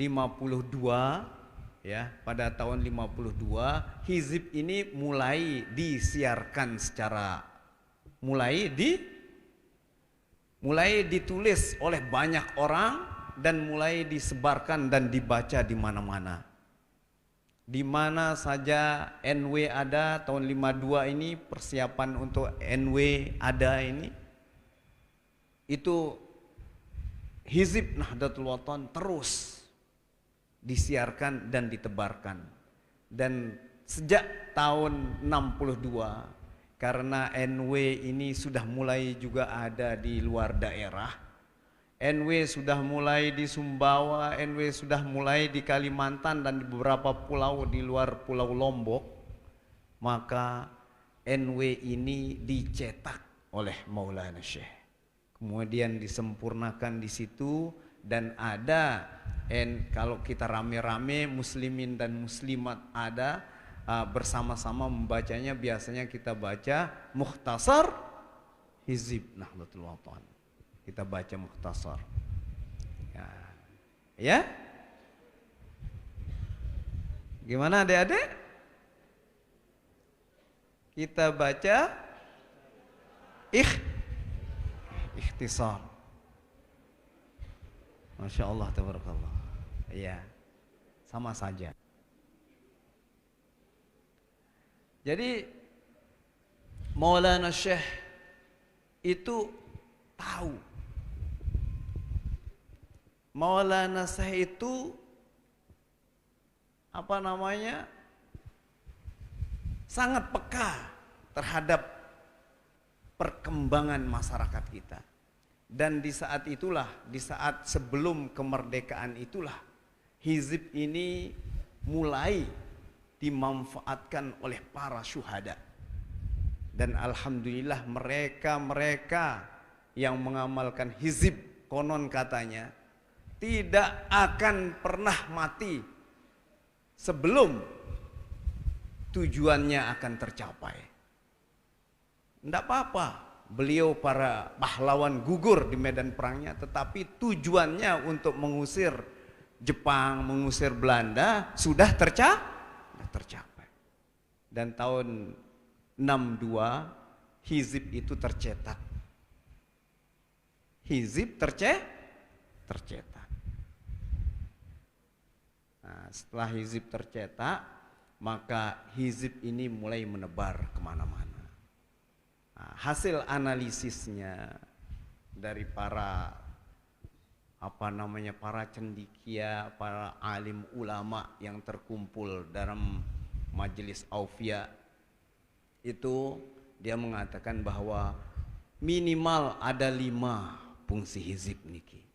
52 ya, pada tahun 52 hizib ini mulai disiarkan secara mulai ditulis oleh banyak orang dan mulai disebarkan dan dibaca di mana-mana. Di mana saja NW ada, tahun 52 ini persiapan untuk NW ada ini, itu hizib Nahdlatul Wathon terus disiarkan dan ditebarkan. Dan sejak tahun 62, karena NW ini sudah mulai juga ada di luar daerah, NW sudah mulai di Sumbawa, NW sudah mulai di Kalimantan dan di beberapa pulau di luar Pulau Lombok, maka NW ini dicetak oleh Maulana Syekh, kemudian disempurnakan di situ. Dan ada, kalau kita rame-rame muslimin dan muslimat ada bersama-sama membacanya, biasanya kita baca Mukhtasar Hizib Nahdlatul Wathon. Kita baca Mukhtasar. Ya? Gimana adik-adik? Kita baca ikhtisar. Masya Allah, tabarakallah. Iya, sama saja. Jadi Maulana Syekh itu tahu, Maulana Syekh itu sangat peka terhadap perkembangan masyarakat kita. Dan di saat itulah, di saat sebelum kemerdekaan itulah, hizib ini mulai dimanfaatkan oleh para syuhada. Dan alhamdulillah mereka yang mengamalkan hizib, konon katanya tidak akan pernah mati sebelum tujuannya akan tercapai. Tidak apa-apa beliau para pahlawan gugur di medan perangnya, tetapi tujuannya untuk mengusir Jepang, mengusir Belanda sudah tercapai. Dan tahun 62 hizib itu tercetak. Hizib tercetak. Nah, setelah hizib tercetak, maka hizib ini mulai menebar kemana-mana. Nah, hasil analisisnya dari para para cendikia, para alim ulama yang terkumpul dalam majelis Aufia, itu dia mengatakan bahwa minimal ada 5 fungsi hizib niki.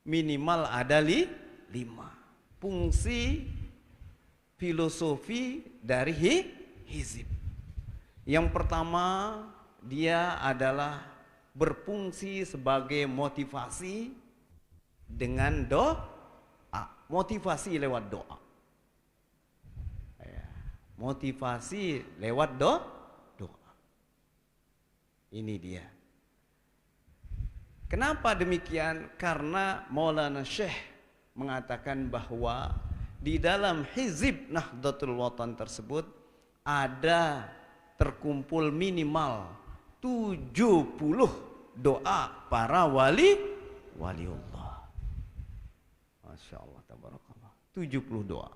Minimal ada 5 fungsi filosofi dari hizib. Yang pertama, dia adalah berfungsi sebagai motivasi dengan doa, motivasi lewat doa. Motivasi lewat doa. Ini dia. Kenapa demikian? Karena Maulana Syekh mengatakan bahwa di dalam hizib Nahdlatul Wathon tersebut ada terkumpul minimal 70 doa para waliullah. Masya Allah, tabarakallah. 70 doa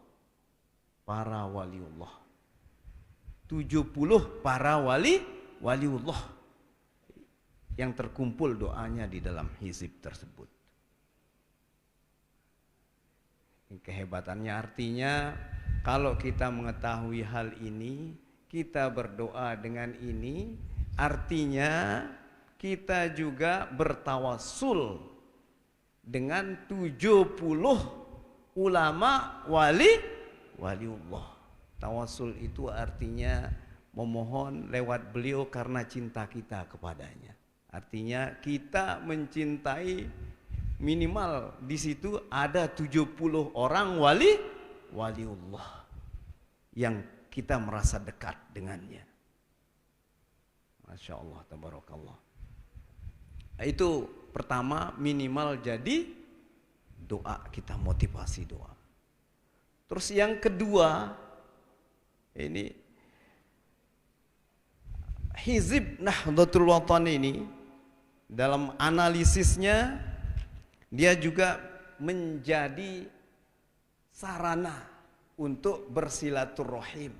para waliullah. 70 para waliullah yang terkumpul doanya di dalam hizib tersebut. Kehebatannya artinya, kalau kita mengetahui hal ini, kita berdoa dengan ini, artinya kita juga bertawassul dengan 70 ulama waliullah. Tawassul itu artinya memohon lewat beliau karena cinta kita kepadanya. Artinya kita mencintai, minimal di situ ada 70 orang waliullah yang kita merasa dekat dengannya. Masya Allah, tabarakallah. Itu pertama, minimal jadi doa kita, motivasi doa. Terus yang kedua, ini Hizib Nahdlatul Wathon ini dalam analisisnya dia juga menjadi sarana untuk bersilaturahim,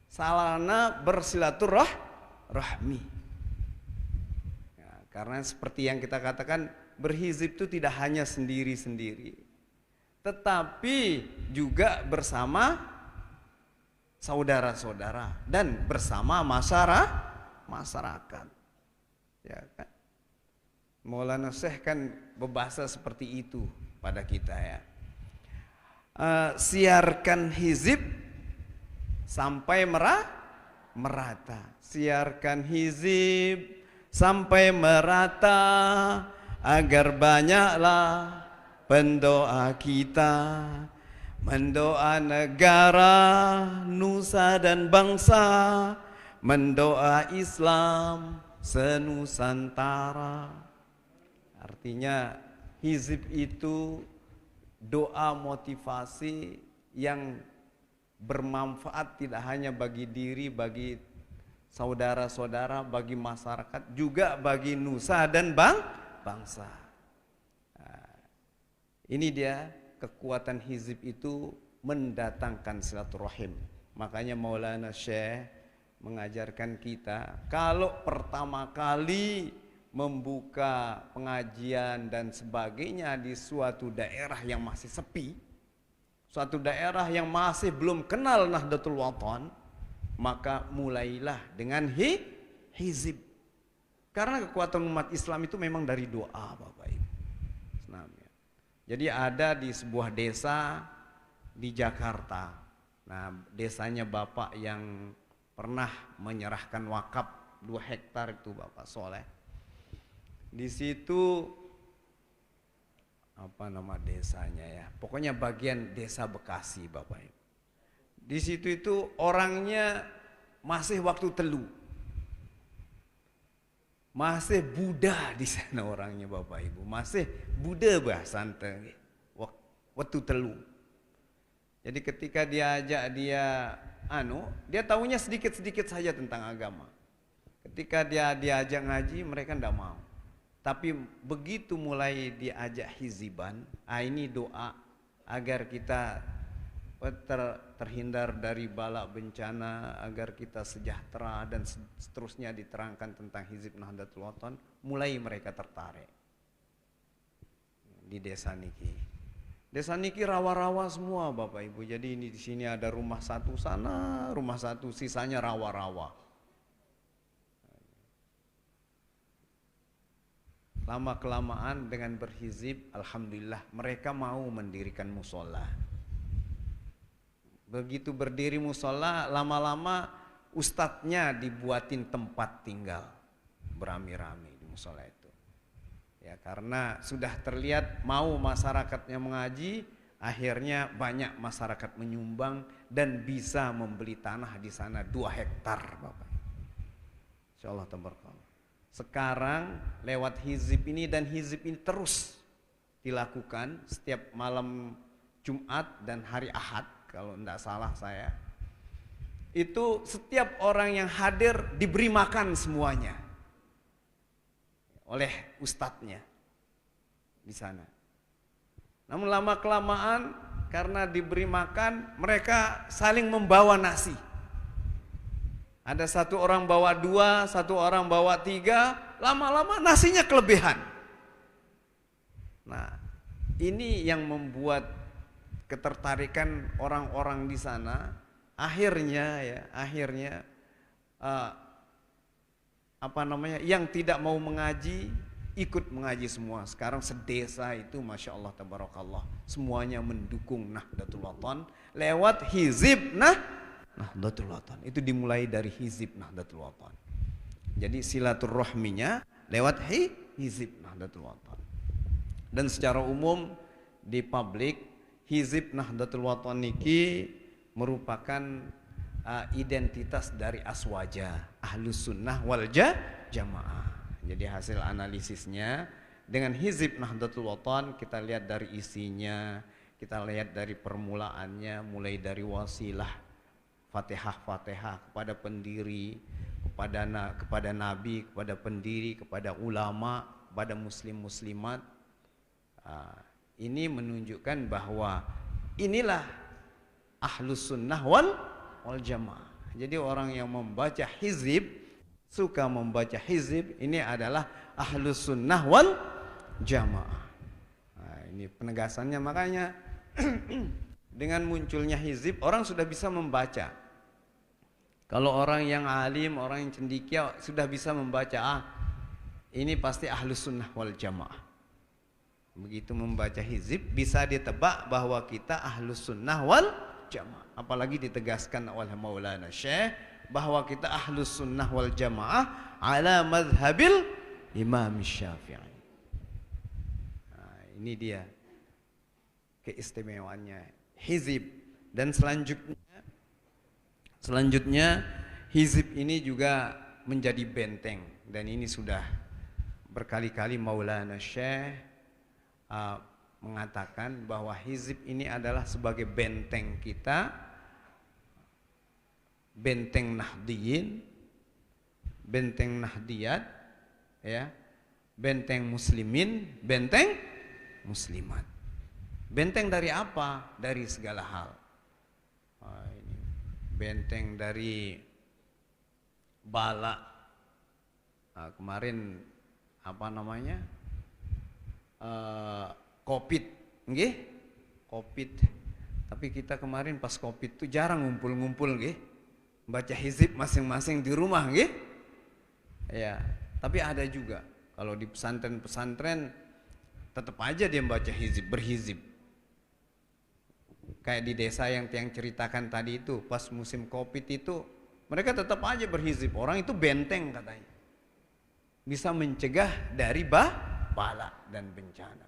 sarana bersilaturahmi. Ya, karena seperti yang kita katakan, berhizib itu tidak hanya sendiri-sendiri, tetapi juga bersama saudara-saudara dan bersama masyarakat. Ya kan? Maulana Syekh kan berbahasa seperti itu pada kita ya. Siarkan hizib sampai merata. Siarkan hizib sampai merata, agar banyaklah pendoa kita, mendoa negara, nusa dan bangsa, mendoa Islam senusantara. Artinya hizib itu doa motivasi yang bermanfaat tidak hanya bagi diri, bagi saudara-saudara, bagi masyarakat, juga bagi nusa dan bangsa. Nah, ini dia kekuatan hizib itu mendatangkan silaturahim. Makanya Maulana Syekh mengajarkan kita, kalau pertama kali membuka pengajian dan sebagainya di suatu daerah yang masih sepi, suatu daerah yang masih belum kenal Nahdlatul Wathon, maka mulailah dengan hizib. Karena kekuatan umat Islam itu memang dari doa, Bapak Ibu. Jadi ada di sebuah desa di Jakarta. Nah, desanya Bapak yang pernah menyerahkan wakaf 2 hektar itu, Bapak Soleh. Di situ apa nama desanya ya? Pokoknya bagian desa Bekasi, Bapak Ibu. Di situ itu orangnya masih waktu telu. Masih Buddha di sana orangnya, Bapak Ibu. Masih Buddha bahasa waktu telu. Jadi ketika diajak dia dia tahunya sedikit-sedikit saja tentang agama. Ketika dia diajak ngaji, mereka tidak mau. Tapi begitu mulai diajak hiziban, ini doa agar kita terhindar dari bala bencana, agar kita sejahtera dan seterusnya, diterangkan tentang hizib Nahdlatul Wathon, mulai mereka tertarik di desa niki. Desa niki rawa-rawa semua, Bapak Ibu. Jadi ini di sini ada rumah satu sana, rumah satu, sisanya rawa-rawa. Lama kelamaan dengan berhizib, alhamdulillah mereka mau mendirikan musola. Begitu berdiri musola, lama-lama ustadznya dibuatin tempat tinggal berami-rami di musola itu. Ya, karena sudah terlihat mau masyarakatnya mengaji, akhirnya banyak masyarakat menyumbang dan bisa membeli tanah di sana 2 hektar, Bapak. Insyaallah tabarakallah. Sekarang lewat hizib ini, dan hizib ini terus dilakukan setiap malam Jumat dan hari Ahad, kalau tidak salah saya. Itu setiap orang yang hadir diberi makan semuanya oleh ustadznya di sana. Namun lama kelamaan karena diberi makan, mereka saling membawa nasi. Ada satu orang bawa 2, satu orang bawa 3, lama-lama nasinya kelebihan. Nah, ini yang membuat ketertarikan orang-orang di sana. Akhirnya yang tidak mau mengaji ikut mengaji semua. Sekarang sedesa itu Masya Allah tabarakallah, semuanya mendukung Nahdlatul Wathon lewat hizib Nahdlatul Wathon. Itu dimulai dari hizib Nahdlatul Wathon. Jadi silaturahminya lewat hizib Nahdlatul Wathon. Dan secara umum di publik, hizib Nahdlatul Wathon niki merupakan identitas dari aswaja Ahlus Sunnah wal Jamaah. Jadi hasil analisisnya dengan hizib Nahdlatul Wathon kita lihat dari isinya, kita lihat dari permulaannya, mulai dari wasilah, Fatihah kepada pendiri, kepada nabi, kepada pendiri, kepada ulama, kepada muslim muslimat. Ini menunjukkan bahwa inilah ahlus sunnah wal jamaah. Jadi orang yang membaca hizib, suka membaca hizib, ini adalah ahlus sunnah wal jamaah. Ini penegasannya, makanya dengan munculnya hizib orang sudah bisa membaca. Kalau orang yang alim, orang yang cendekia sudah bisa membaca, ini pasti ahlus sunnah wal jamaah. Begitu membaca hizib bisa ditebak bahwa kita ahlus sunnah wal jamaah. Apalagi ditegaskan oleh Maulana Syekh bahwa kita ahlus sunnah wal jamaah ala madhabil Imam Syafi'i. Ini dia keistimewaannya hizib. Dan selanjutnya hizib ini juga menjadi benteng, dan ini sudah berkali-kali Maulana Syekh mengatakan bahwa hizib ini adalah sebagai benteng kita, benteng Nahdiyin, benteng Nahdiyat, ya, benteng muslimin, benteng muslimat. Benteng dari apa? Dari segala hal. Ini benteng dari bala. Kemarin apa namanya? Covid, nggih? Covid. Tapi kita kemarin pas Covid tuh jarang ngumpul-ngumpul, nggih? Baca hizib masing-masing di rumah, nggih? Ya, tapi ada juga kalau di pesantren-pesantren tetap aja dia membaca hizib, berhizib. Kayak di desa yang tiang ceritakan tadi itu, pas musim Covid itu mereka tetap aja berhizib. Orang itu benteng katanya. Bisa mencegah dari bala dan bencana.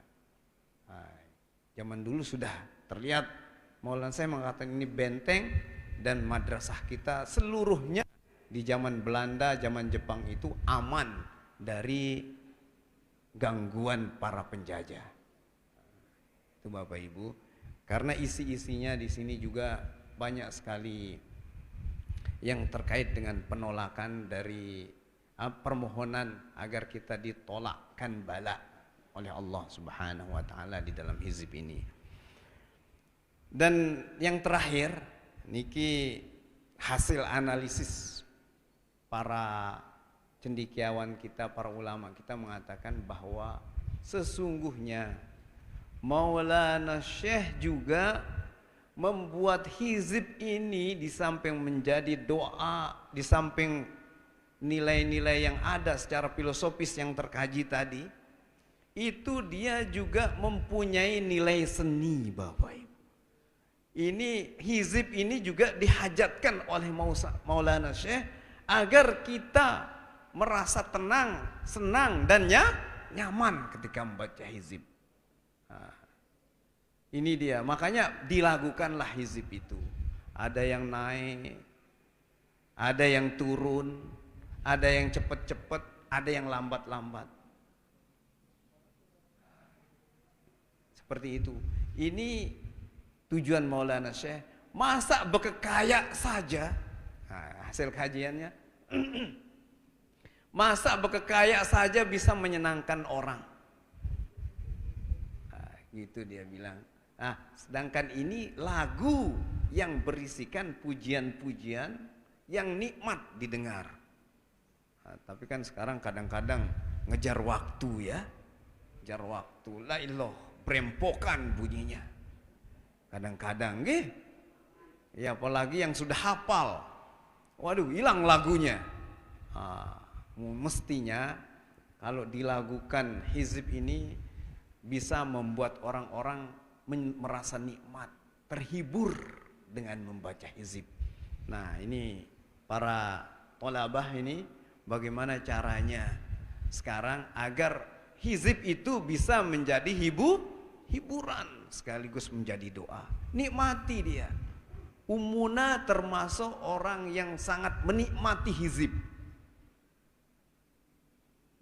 Zaman dulu sudah terlihat, Maulana saya mengatakan ini benteng, dan madrasah kita seluruhnya di zaman Belanda, zaman Jepang itu aman dari gangguan para penjajah. Itu Bapak Ibu. Karena isi-isinya di sini juga banyak sekali yang terkait dengan penolakan dari permohonan agar kita ditolakkan bala oleh Allah Subhanahu wa taala di dalam hizib ini. Dan yang terakhir niki hasil analisis para cendekiawan kita, para ulama kita mengatakan bahwa sesungguhnya Maulana Syekh juga membuat hizib ini di samping menjadi doa, di samping nilai-nilai yang ada secara filosofis yang terkaji tadi, itu dia juga mempunyai nilai seni, Bapak Ibu. Ini hizib ini juga dihajatkan oleh Maulana Syekh agar kita merasa tenang, senang dan nyaman ketika membaca hizib. Ini dia, makanya dilakukanlah hizib itu. Ada yang naik, ada yang turun, ada yang cepat-cepat, ada yang lambat-lambat. Seperti itu. Ini tujuan Maulana Syekh. Masa bekekaya saja, hasil kajiannya, masa bekekaya saja bisa menyenangkan orang. Gitu dia bilang. Sedangkan ini lagu yang berisikan pujian-pujian yang nikmat didengar. Tapi kan sekarang kadang-kadang ngejar waktu, ya, ngejar waktu. La ilah, berempokan bunyinya. Kadang-kadang, ya, apalagi yang sudah hafal, waduh, hilang lagunya. Mestinya kalau dilakukan hizib ini bisa membuat orang-orang merasa nikmat, terhibur dengan membaca hizib. Nah, ini para tolabah ini bagaimana caranya sekarang agar hizib itu bisa menjadi hiburan sekaligus menjadi doa. Nikmati dia. Ummuna termasuk orang yang sangat menikmati hizib.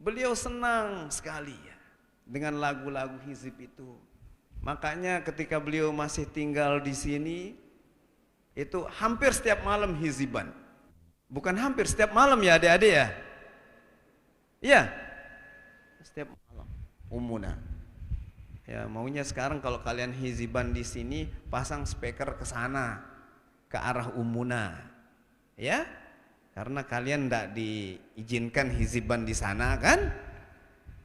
Beliau senang sekali, ya. dengan lagu-lagu hizib itu. Makanya ketika beliau masih tinggal di sini, itu hampir setiap malam hiziban. Bukan hampir, setiap malam ya adik-adik ya. Iya, setiap malam. Umuna. Ya maunya sekarang kalau kalian hiziban di sini, pasang speaker ke sana, ke arah Umuna. Ya, karena kalian tidak diizinkan hiziban di sana kan?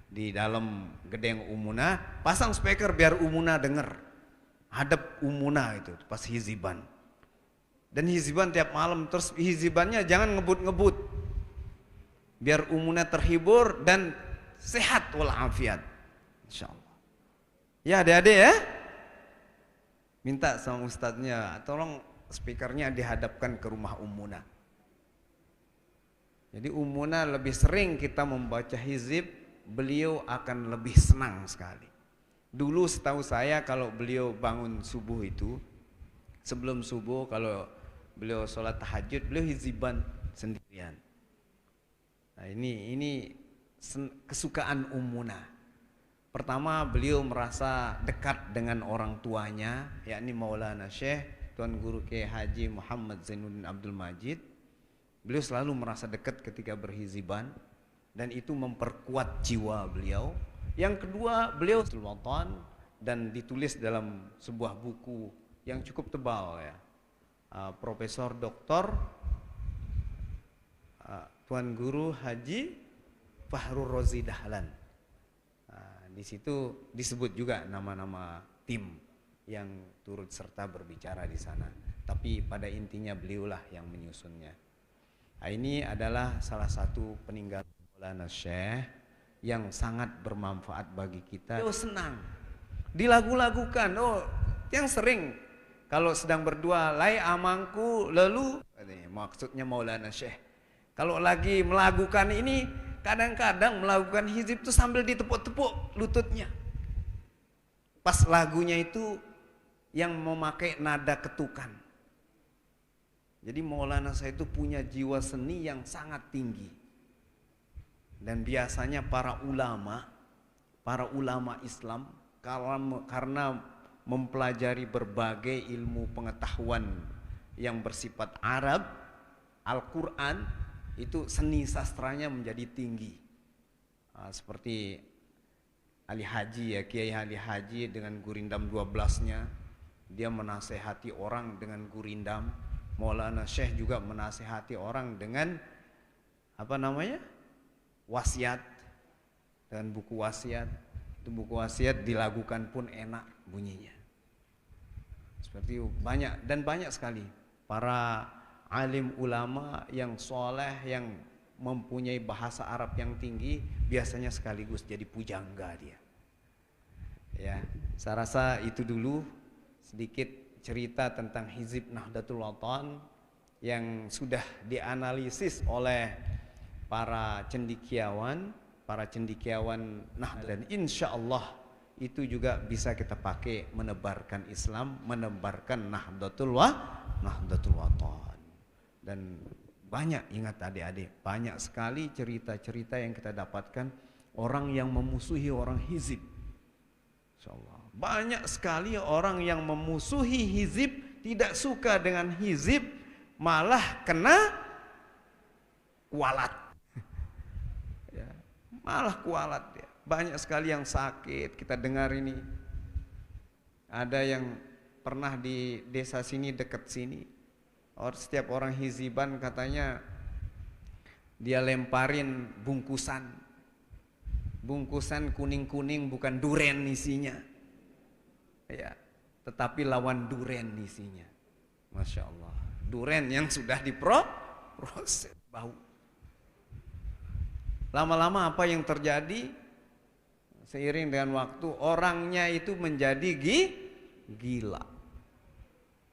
Di dalam gedeng Umuna, pasang speaker biar Umuna denger. Hadap Umuna itu pas hiziban. Dan hiziban tiap malam, terus hizibannya jangan ngebut-ngebut. Biar Umuna terhibur dan sehat walafiat. Insyaallah. Ya adik-adik ya. Minta sama ustadznya, tolong speakernya dihadapkan ke rumah Umuna. Jadi Umuna lebih sering kita membaca hizib, beliau akan lebih senang sekali. Dulu setahu saya kalau beliau bangun subuh itu, sebelum subuh kalau beliau sholat tahajud, beliau hiziban sendirian. Nah ini kesukaan Ummuna. Pertama beliau merasa dekat dengan orang tuanya, yakni Maulana Syekh Tuan Guru Kiai Haji Muhammad Zainuddin Abdul Majid. Beliau selalu merasa dekat ketika berhiziban. Dan itu memperkuat jiwa beliau. Yang kedua, beliau Sultan dan ditulis dalam sebuah buku yang cukup tebal ya. Profesor Dr. Tuan Guru Haji Fahrur Razi Dahlan. Di situ disebut juga nama-nama tim yang turut serta berbicara di sana. Tapi pada intinya beliaulah yang menyusunnya. Ini adalah salah satu peninggalan Maulana Syekh yang sangat bermanfaat bagi kita. Oh senang dilagu-lagukan. Oh yang sering kalau sedang berdua lay amangku lalu maksudnya Maulana Syekh. Kalau lagi melakukan ini kadang-kadang melakukan hizib itu sambil ditepuk-tepuk lututnya. Pas lagunya itu yang memakai nada ketukan. Jadi Maulana saya itu punya jiwa seni yang sangat tinggi. Dan biasanya para ulama Islam karena mempelajari berbagai ilmu pengetahuan yang bersifat Arab, Al-Quran, itu seni sastranya menjadi tinggi. Seperti Ali Haji ya, Kiai Ali Haji dengan gurindam 12-nya, dia menasehati orang dengan gurindam. Maulana Syekh juga menasehati orang dengan wasiat, dan buku wasiat. Itu buku wasiat dilakukan pun enak bunyinya. Seperti itu banyak sekali para alim ulama yang soleh, yang mempunyai bahasa Arab yang tinggi, biasanya sekaligus jadi pujangga dia. Ya, saya rasa itu dulu sedikit cerita tentang Hizib Nahdlatul Wathon yang sudah dianalisis oleh para cendekiawan dan insya Allah itu juga bisa kita pakai menebarkan Islam, menebarkan Nahdlatul Wathon. Dan banyak, ingat adik-adik, banyak sekali cerita-cerita yang kita dapatkan orang yang memusuhi orang hizib. Insyaallah banyak sekali orang yang memusuhi hizib, tidak suka dengan hizib, malah kena kualat. Malah kualat ya. Banyak sekali yang sakit kita dengar ini. Ada yang pernah di desa sini dekat sini, setiap orang hiziban katanya dia lemparin bungkusan kuning-kuning, bukan duren isinya ya, tetapi lawan duren isinya. Masya Allah, duren yang sudah diproses bau. Lama-lama apa yang terjadi? Seiring dengan waktu orangnya itu menjadi gila.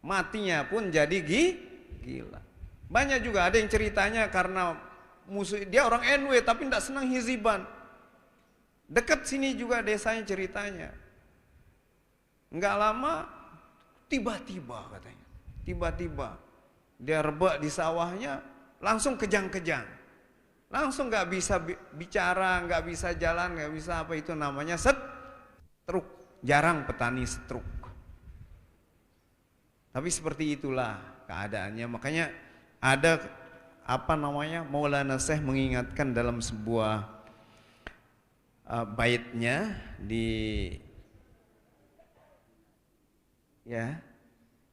Matinya pun jadi gila. Banyak juga ada yang ceritanya karena musuh dia orang NW tapi tidak senang hiziban. Dekat sini juga desanya ceritanya. Enggak lama tiba-tiba katanya. Tiba-tiba dia rebak di sawahnya langsung kejang-kejang. langsung nggak bisa bicara, nggak bisa jalan, nggak bisa apa, itu namanya stroke. Jarang petani stroke. Tapi seperti itulah keadaannya. Makanya ada apa namanya, Maulana Syekh mengingatkan dalam sebuah baitnya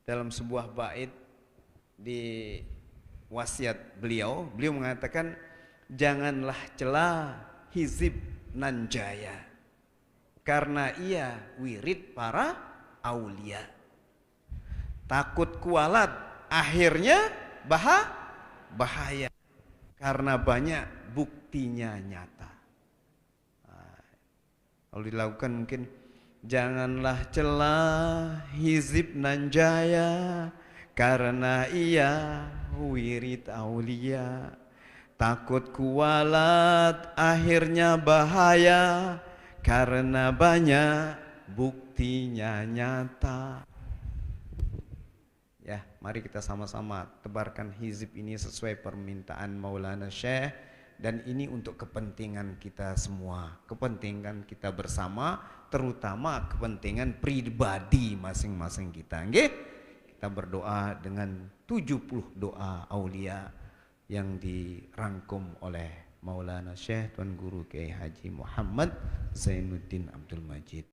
dalam sebuah bait di wasiat beliau mengatakan, janganlah celah hizib nanjaya, karena ia wirid para aulia. Takut kualat, akhirnya bahaya, karena banyak buktinya nyata. Kalau dilakukan mungkin, janganlah celah hizib nanjaya, karena ia wirid aulia. Takut kualat, akhirnya bahaya, karena banyak buktinya nyata. Ya, mari kita sama-sama tebarkan hizib ini sesuai permintaan Maulana Syekh, dan ini untuk kepentingan kita semua, kepentingan kita bersama, terutama kepentingan pribadi masing-masing kita. Nggih? Kita berdoa dengan 70 doa aulia yang dirangkum oleh Maulana Syekh Tuan Guru Kiai Haji Muhammad Zainuddin Abdul Majid.